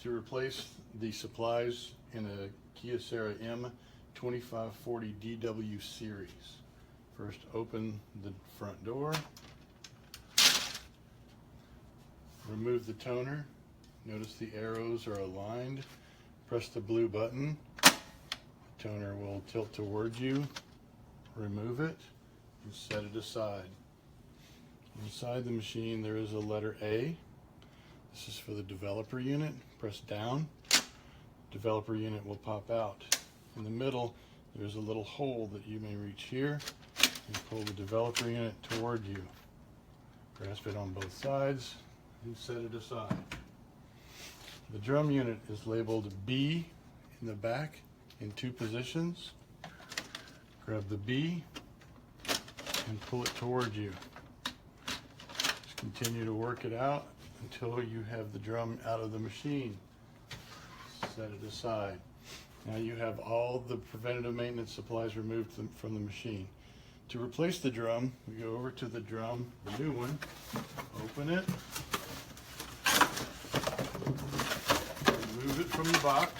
To replace the supplies in a Kyocera M2540 DW series, first open the front door, remove the toner. Notice the arrows are aligned. Press the blue button. The toner will tilt towards you. Remove it and set it aside. Inside the machine there is a letter A. This is for the developer unit. Press down. Developer unit will pop out. In the middle there's a little hole that you may reach here and pull the developer unit toward you. Grasp it on both sides and set it aside. The drum unit is labeled B in the back in 2 positions. Grab the B and pull it toward you. Just continue to work it out until you have the drum out of the machine. Set it aside. Now you have all the preventative maintenance supplies removed from the machine. To replace the drum, we go over to the drum, the new one, open it, remove it from the box,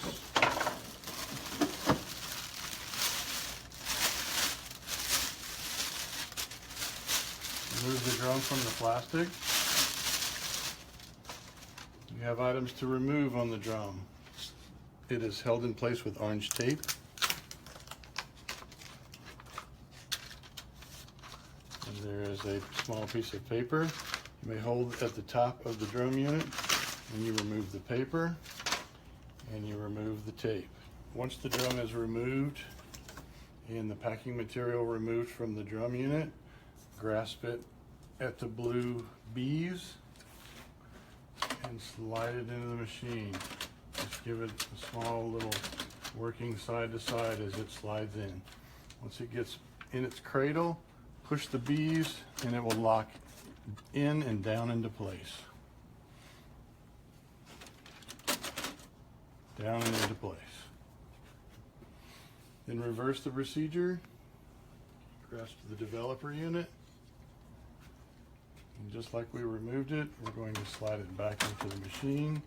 remove the drum from the plastic. You have items to remove on the drum. It is held in place with orange tape. And there is a small piece of paper. You may hold at the top of the drum unit, and you remove the paper and you remove the tape. Once the drum is removed and the packing material removed from the drum unit, grasp it at the blue B's and slide it into the machine. Just give it a small little working side to side as it slides in. Once it gets in its cradle, push the B's and it will lock in and down into place. Down and into place. Then reverse the procedure. Grasp the developer unit. And just like we removed it, we're going to slide it back into the machine.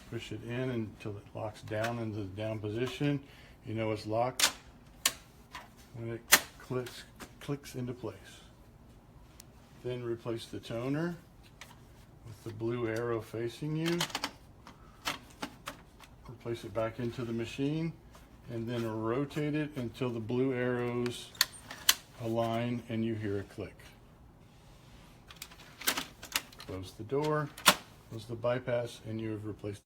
Push it in until it locks down into the down position. You know it's locked when it clicks into place. Then replace the toner with the blue arrow facing you. Replace it back into the machine and then rotate it until the blue arrows align and you hear a click. Close the door, close the bypass, and you have replaced